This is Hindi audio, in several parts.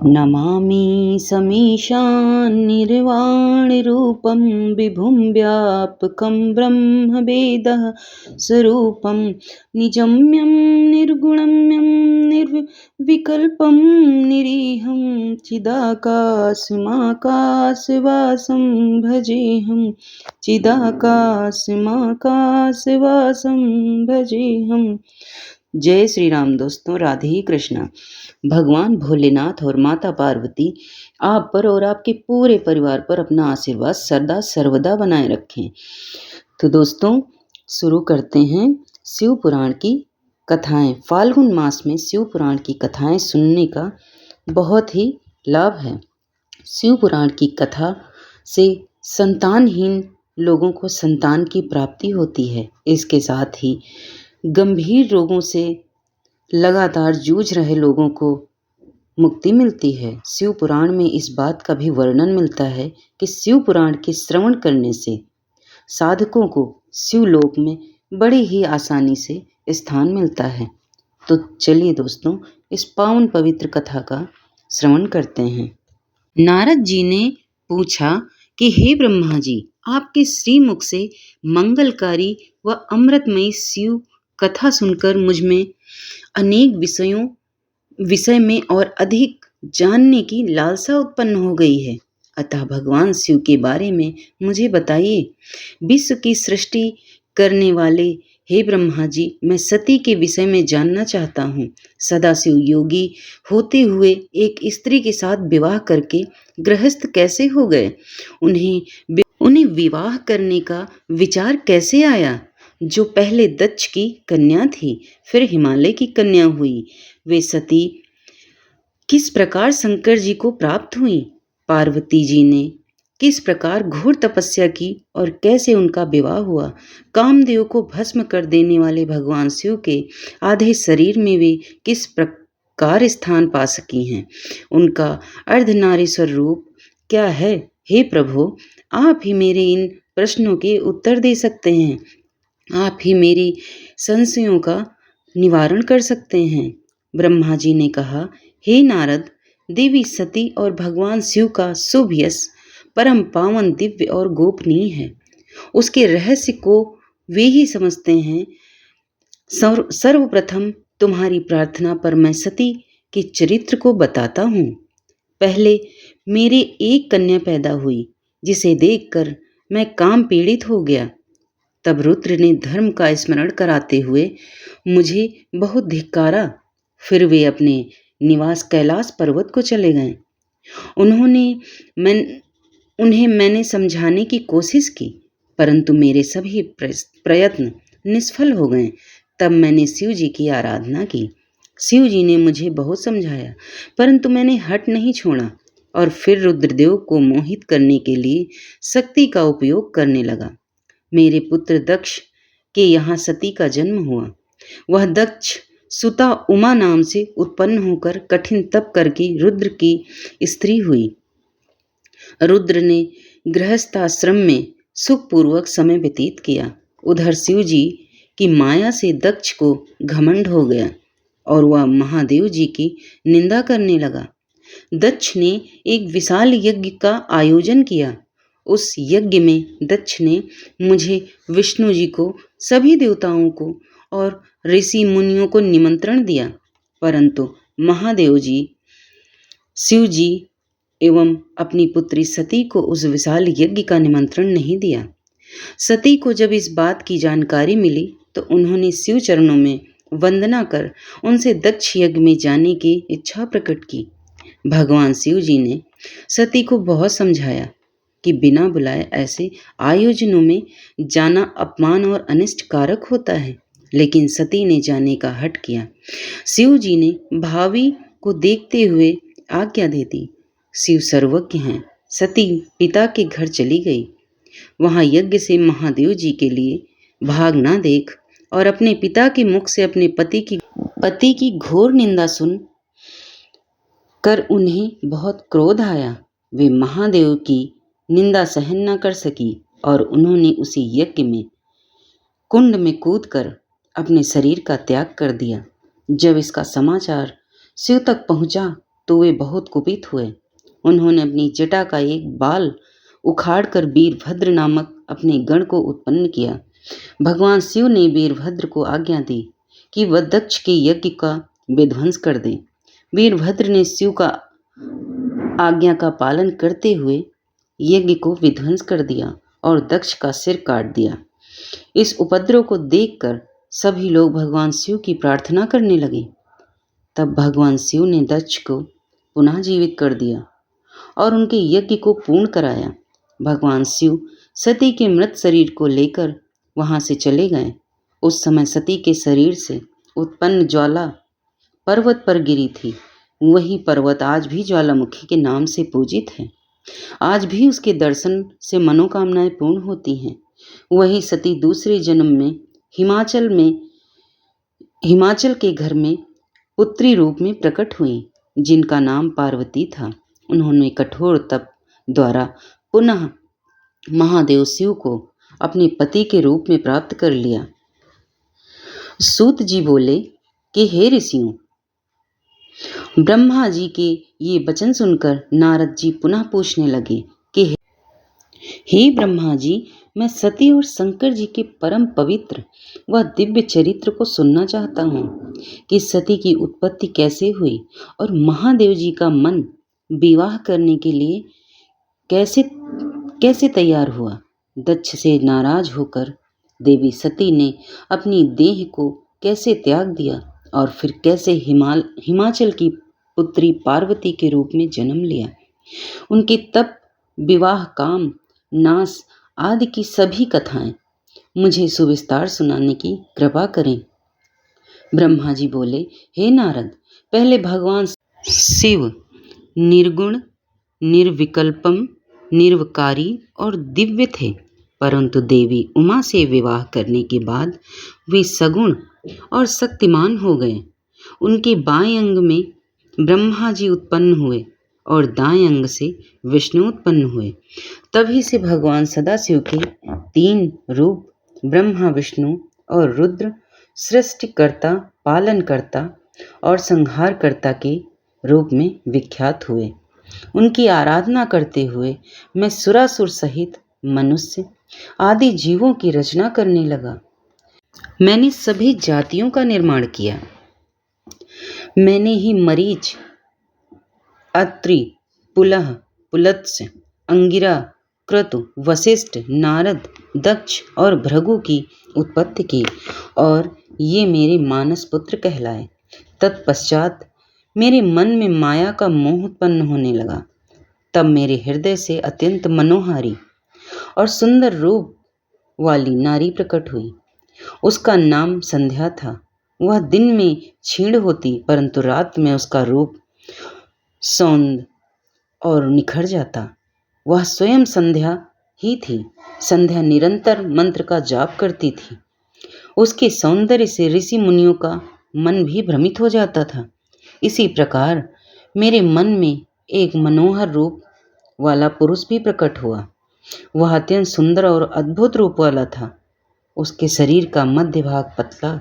नमामि समीशान्निर्वाणरूपं विभुं व्यापकं ब्रह्मवेदः स्वरूपं निजम्यं निर्गुणम्यं निर्विकल्पं निरीहं चिदाकाशमाकाशवासं भजेऽहं चिदाकाशमाकाशवासं भजेऽहं। जय श्री राम दोस्तों, राधे कृष्णा। भगवान भोलेनाथ और माता पार्वती आप पर और आपके पूरे परिवार पर अपना आशीर्वाद सदा सर्वदा बनाए रखें। तो दोस्तों, शुरू करते हैं शिव पुराण की कथाएं। फाल्गुन मास में शिव पुराण की कथाएं सुनने का बहुत ही लाभ है। शिव पुराण की कथा से संतानहीन लोगों को संतान की प्राप्ति होती है। इसके साथ ही गंभीर रोगों से लगातार जूझ रहे लोगों को मुक्ति मिलती है। शिव पुराण में इस बात का भी वर्णन मिलता है कि शिव पुराण के श्रवण करने से साधकों को शिवलोक में बड़ी ही आसानी से स्थान मिलता है। तो चलिए दोस्तों, इस पावन पवित्र कथा का श्रवण करते हैं। नारद जी ने पूछा कि हे ब्रह्मा जी, आपके श्रीमुख से मंगलकारी व अमृतमयी शिव कथा सुनकर मुझ में अनेक विषय में और अधिक जानने की लालसा उत्पन्न हो गई है। अतः भगवान शिव के बारे में मुझे बताइए। विश्व की सृष्टि करने वाले हे ब्रह्मा जी, मैं सती के विषय में जानना चाहता हूँ। सदाशिव योगी होते हुए एक स्त्री के साथ विवाह करके गृहस्थ कैसे हो गए? उन्हें विवाह करने का विचार कैसे आया? जो पहले दक्ष की कन्या थी, फिर हिमालय की कन्या हुई, वे सती किस प्रकार शंकर जी को प्राप्त हुई? पार्वती जी ने किस प्रकार घोर तपस्या की और कैसे उनका विवाह हुआ? कामदेव को भस्म कर देने वाले भगवान शिव के आधे शरीर में वे किस प्रकार स्थान पा सकी हैं? उनका अर्धनारीश्वर रूप क्या है? हे प्रभु, आप ही मेरे इन प्रश्नों के उत्तर दे सकते हैं। आप ही मेरी संशयों का निवारण कर सकते हैं। ब्रह्मा जी ने कहा, हे नारद, देवी सती और भगवान शिव का शुभ यश परम पावन, दिव्य और गोपनीय है। उसके रहस्य को वे ही समझते हैं। सर्वप्रथम तुम्हारी प्रार्थना पर मैं सती के चरित्र को बताता हूँ। पहले मेरे एक कन्या पैदा हुई, जिसे देखकर मैं काम पीड़ित हो गया। तब रुद्र ने धर्म का स्मरण कराते हुए मुझे बहुत धिक्कारा। फिर वे अपने निवास कैलाश पर्वत को चले गए। उन्हें मैंने समझाने की कोशिश की, परंतु मेरे सभी प्रयत्न निष्फल हो गए। तब मैंने शिव जी की आराधना की। शिव जी ने मुझे बहुत समझाया, परंतु मैंने हट नहीं छोड़ा और फिर रुद्रदेव को मोहित करने के लिए शक्ति का उपयोग करने लगा। मेरे पुत्र दक्ष के यहाँ सती का जन्म हुआ। वह दक्ष सुता उमा नाम से उत्पन्न होकर कठिन तप करके रुद्र की स्त्री हुई। रुद्र ने गृहस्थाश्रम में सुखपूर्वक समय व्यतीत किया। उधर शिव जी की माया से दक्ष को घमंड हो गया और वह महादेव जी की निंदा करने लगा। दक्ष ने एक विशाल यज्ञ का आयोजन किया। उस यज्ञ में दक्ष ने मुझे, विष्णु जी को, सभी देवताओं को और ऋषि मुनियों को निमंत्रण दिया, परंतु महादेव जी, शिव जी एवं अपनी पुत्री सती को उस विशाल यज्ञ का निमंत्रण नहीं दिया। सती को जब इस बात की जानकारी मिली तो उन्होंने शिव चरणों में वंदना कर उनसे दक्ष यज्ञ में जाने की इच्छा प्रकट की। भगवान शिव जी ने सती को बहुत समझाया कि बिना बुलाए ऐसे आयोजनों में जाना अपमान और अनिष्ट कारक होता है, लेकिन सती ने जाने का हठ किया। शिव जी ने भावी को देखते हुए आज्ञा दे दी। शिव सर्वज्ञ हैं। सती पिता के घर चली गई। वहां यज्ञ से महादेव जी के लिए भाग ना देख और अपने पिता के मुख से अपने पति की घोर निंदा सुन कर उन्हें बहुत क्रोध आया। वे महादेव की निंदा सहन न कर सकी और उन्होंने उसी यज्ञ में कुंड में कूदकर अपने शरीर का त्याग कर दिया। जब इसका समाचार शिव तक पहुंचा तो वे बहुत कुपित हुए। उन्होंने अपनी जटा का एक बाल उखाड़कर वीरभद्र नामक अपने गण को उत्पन्न किया। भगवान शिव ने वीरभद्र को आज्ञा दी कि वह दक्ष के यज्ञ का विध्वंस कर दे। वीरभद्र ने शिव का आज्ञा का पालन करते हुए यज्ञ को विध्वंस कर दिया और दक्ष का सिर काट दिया। इस उपद्रव को देखकर सभी लोग भगवान शिव की प्रार्थना करने लगे। तब भगवान शिव ने दक्ष को पुनः जीवित कर दिया और उनके यज्ञ को पूर्ण कराया। भगवान शिव सती के मृत शरीर को लेकर वहां से चले गए। उस समय सती के शरीर से उत्पन्न ज्वाला पर्वत पर गिरी थी। वही पर्वत आज भी ज्वालामुखी के नाम से पूजित है। आज भी उसके दर्शन से मनोकामनाएं पूर्ण होती हैं। वही सती दूसरे जन्म में हिमाचल के घर में पुत्री रूप में प्रकट हुई, जिनका नाम पार्वती था। उन्होंने कठोर तप द्वारा पुनः महादेव शिव को अपने पति के रूप में प्राप्त कर लिया। सूत जी बोले कि हे ऋषियों, ब्रह्मा जी के ये वचन सुनकर नारद जी पुनः पूछने लगे कि हे ब्रह्मा जी, मैं सती और शंकर जी के परम पवित्र व दिव्य चरित्र को सुनना चाहता हूँ कि सती की उत्पत्ति कैसे हुई और महादेव जी का मन विवाह करने के लिए कैसे तैयार हुआ। दक्ष से नाराज होकर देवी सती ने अपनी देह को कैसे त्याग दिया और फिर कैसे हिमाचल की पुत्री पार्वती के रूप में जन्म लिया। उनके तप, विवाह, काम, नाश आदि की सभी कथाएं मुझे सुविस्तार सुनाने की कृपा करें। ब्रह्मा जी बोले, हे नारद, पहले भगवान शिव निर्गुण, निर्विकल्पम, निर्विकारी और दिव्य थे, परंतु देवी उमा से विवाह करने के बाद वे सगुण और शक्तिमान हो गए। उनके बाएं अंग में ब्रह्मा जी उत्पन्न हुए और दाएं अंग से विष्णु उत्पन्न हुए। तभी से भगवान सदाशिव के 3 रूप ब्रह्मा, विष्णु और रुद्र सृष्टिकर्ता, पालनकर्ता और संहारकर्ता के रूप में विख्यात हुए। उनकी आराधना करते हुए मैं सुरासुर सहित मनुष्य आदि जीवों की रचना करने लगा। मैंने सभी जातियों का निर्माण किया। मैंने ही मरीच, अत्रि, पुलह, पुलत्स्य, अंगिरा, क्रतु, वशिष्ठ, नारद, दक्ष और भृगु की उत्पत्ति की और ये मेरे मानस पुत्र कहलाए। तत्पश्चात मेरे मन में माया का मोह उत्पन्न होने लगा। तब मेरे हृदय से अत्यंत मनोहारी और सुंदर रूप वाली नारी प्रकट हुई। उसका नाम संध्या था। वह दिन में क्षीण होती, परंतु रात में उसका रूप सौंद और निखर जाता। वह स्वयं संध्या ही थी। संध्या निरंतर मंत्र का जाप करती थी। उसके सौंदर्य से ऋषि मुनियों का मन भी भ्रमित हो जाता था। इसी प्रकार मेरे मन में एक मनोहर रूप वाला पुरुष भी प्रकट हुआ। वह अत्यंत सुंदर और अद्भुत रूप वाला था। उसके शरीर का मध्य भाग पतला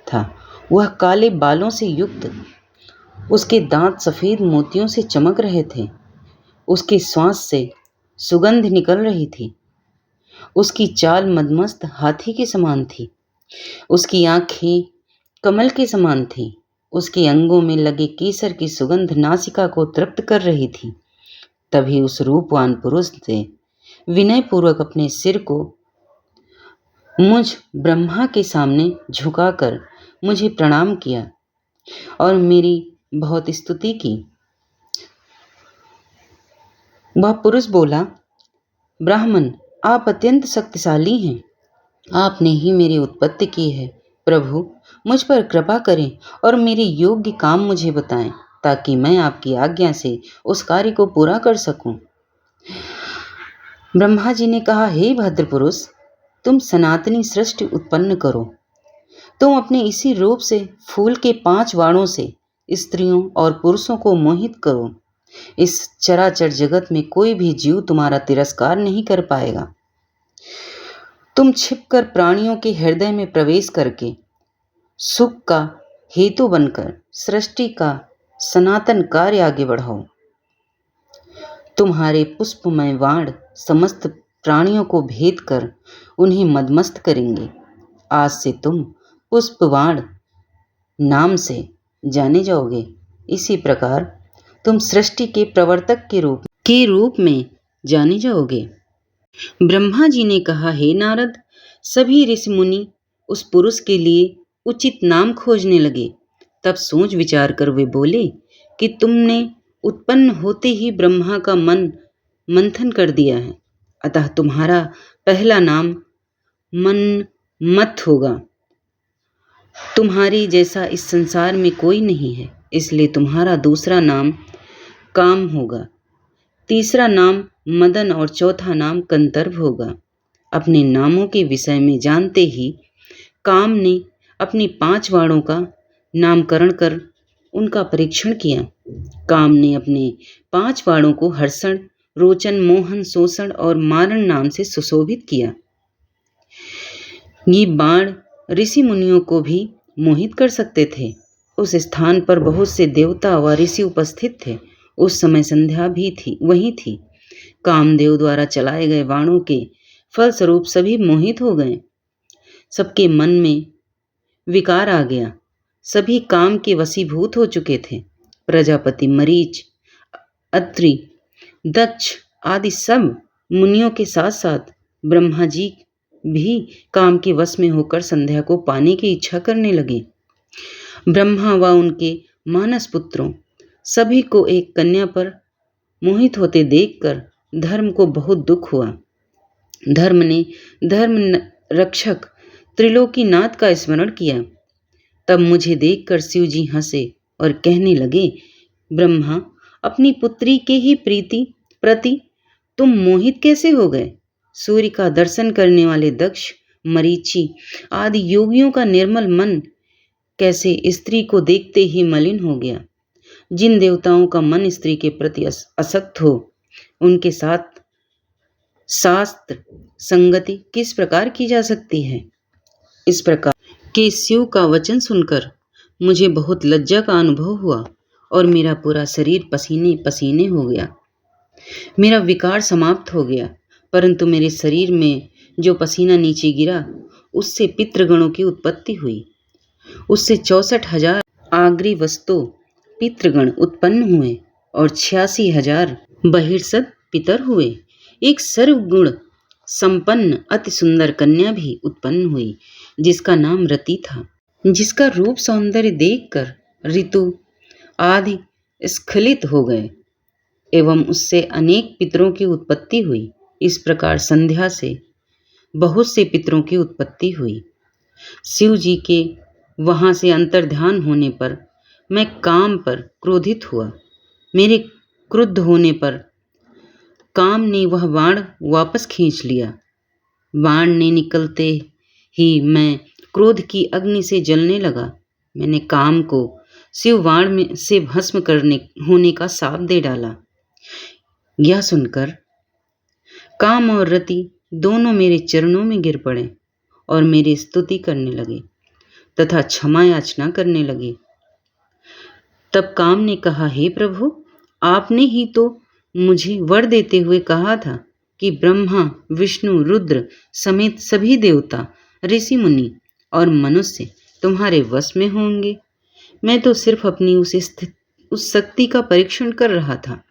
था। वह काले बालों से युक्त, उसके दांत सफेद मोतियों से चमक रहे थे। उसके श्वास से सुगंध निकल रही थी। उसकी चाल मदमस्त हाथी के समान थी। उसकी आंखें कमल के समान थी। उसके अंगों में लगे केसर की सुगंध नासिका को तृप्त कर रही थी। तभी उस रूपवान पुरुष ने विनयपूर्वक अपने सिर को मुझ ब्रह्मा के सामने झुकाकर मुझे प्रणाम किया और मेरी बहुत स्तुति की। वह पुरुष बोला, ब्राह्मण, आप अत्यंत शक्तिशाली हैं। आपने ही मेरी उत्पत्ति की है। प्रभु, मुझ पर कृपा करें और मेरे योग्य काम मुझे बताएं, ताकि मैं आपकी आज्ञा से उस कार्य को पूरा कर सकूं। ब्रह्मा जी ने कहा, हे भद्र पुरुष, तुम सनातनी सृष्टि उत्पन्न करो। तुम अपने इसी रूप से फूल के 5 वाणों से स्त्रियों और पुरुषों को मोहित करो। इस चराचर जगत में कोई भी जीव तुम्हारा तिरस्कार नहीं कर पाएगा। तुम छिपकर प्राणियों के हृदय में प्रवेश करके सुख का हेतु बनकर सृष्टि का सनातन कार्य आगे बढ़ाओ। तुम्हारे पुष्पमय वाण समस्त प्राणियों को भेद कर उन्हें मदमस्त करेंगे। आज से तुम पुष्पवाण नाम से जाने जाओगे। इसी प्रकार तुम सृष्टि के प्रवर्तक के रूप में जाने जाओगे। ब्रह्मा जी ने कहा, हे नारद, सभी ऋषि मुनि उस पुरुष के लिए उचित नाम खोजने लगे। तब सोच विचार कर वे बोले कि तुमने उत्पन्न होते ही ब्रह्मा का मन मंथन कर दिया है, अतः तुम्हारा पहला नाम मनमथ होगा। तुम्हारी जैसा इस संसार में कोई नहीं है, इसलिए तुम्हारा दूसरा नाम काम होगा, तीसरा नाम मदन और चौथा नाम कंतर्व होगा। अपने नामों के विषय में जानते ही काम ने अपनी 5 वाणों का नामकरण कर उनका परीक्षण किया। काम ने अपने 5 वाणों को हर्षण, रोचन, मोहन, शोषण और मारण नाम से सुशोभित किया। ये बाण ऋषि मुनियों को भी मोहित कर सकते थे। उस स्थान पर बहुत से देवता व ऋषि उपस्थित थे। उस समय संध्या भी वही थी। कामदेव द्वारा चलाए गए बाणों के फलस्वरूप सभी मोहित हो गए। सबके मन में विकार आ गया। सभी काम के वशीभूत हो चुके थे। प्रजापति मरीच, अत्रि, दक्ष आदि सब मुनियों के साथ साथ ब्रह्मा जी भी काम के वश में होकर संध्या को पाने की इच्छा करने लगे। ब्रह्मा व उनके मानस पुत्रों सभी को एक कन्या पर मोहित होते देखकर धर्म को बहुत दुख हुआ। धर्म ने धर्म रक्षक त्रिलोकीनाथ का स्मरण किया। तब मुझे देखकर शिव जी हंसे और कहने लगे, ब्रह्मा, अपनी पुत्री के ही प्रति तुम मोहित कैसे हो गए? सूर्य का दर्शन करने वाले दक्ष, मरीचि आदि योगियों का निर्मल मन कैसे स्त्री को देखते ही मलिन हो गया? जिन देवताओं का मन स्त्री के प्रति असक्त हो, उनके साथ शास्त्र संगति किस प्रकार की जा सकती है? इस प्रकार के शिव का वचन सुनकर मुझे बहुत लज्जा का अनुभव हुआ और मेरा पूरा शरीर पसीने पसीने हो गया। मेरा विकार समाप्त हो गया, परंतु मेरे शरीर में जो पसीना नीचे गिरा, उससे पितृगणों की उत्पत्ति हुई। उससे 64,000 आग्री वस्तु पितृगण उत्पन्न हुए और 86,000 बहिर्सद पितर हुए। एक सर्वगुण संपन्न अति सुंदर कन्या भी उत्पन्न हुई, जिसका नाम रति था, जिसका रूप सौंदर्य देखकर ऋतु आदि स्खलित हो गए एवं उससे अनेक पितरों की उत्पत्ति हुई। इस प्रकार संध्या से बहुत से पितरों की उत्पत्ति हुई। शिव जी के वहां से अंतर्ध्यान होने पर मैं काम पर क्रोधित हुआ। मेरे क्रुद्ध होने पर काम ने वह बाण वापस खींच लिया। बाण ने निकलते ही मैं क्रोध की अग्नि से जलने लगा। मैंने काम को शिव बाण में से भस्म होने का शाप दे डाला। यह सुनकर काम और रति दोनों मेरे चरणों में गिर पड़े और मेरी स्तुति करने लगे तथा क्षमा याचना करने लगे। तब काम ने कहा, हे प्रभु, आपने ही तो मुझे वर देते हुए कहा था कि ब्रह्मा, विष्णु, रुद्र समेत सभी देवता, ऋषि मुनि और मनुष्य तुम्हारे वश में होंगे। मैं तो सिर्फ अपनी उस शक्ति का परीक्षण कर रहा था,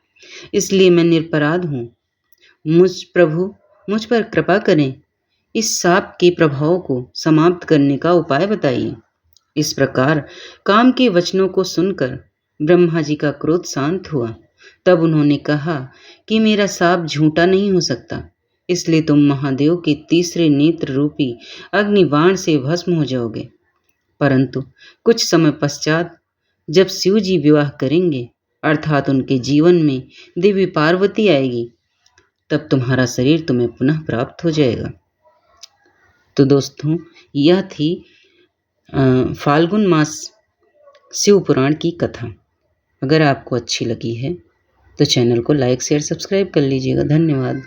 इसलिए मैं निरपराध हूँ। मुझ पर कृपा करें। इस शाप के प्रभाव को समाप्त करने का उपाय बताइए। इस प्रकार काम के वचनों को सुनकर ब्रह्मा जी का क्रोध शांत हुआ। तब उन्होंने कहा कि मेरा शाप झूठा नहीं हो सकता, इसलिए तुम महादेव के तीसरे नेत्र रूपी अग्निबाण से भस्म हो जाओगे। परंतु कुछ समय पश्चात जब शिव जी विवाह करेंगे, अर्थात उनके जीवन में देवी पार्वती आएगी, तब तुम्हारा शरीर तुम्हें पुनः प्राप्त हो जाएगा। तो दोस्तों, यह थी फाल्गुन मास शिव पुराण की कथा। अगर आपको अच्छी लगी है तो चैनल को लाइक, शेयर, सब्सक्राइब कर लीजिएगा। धन्यवाद।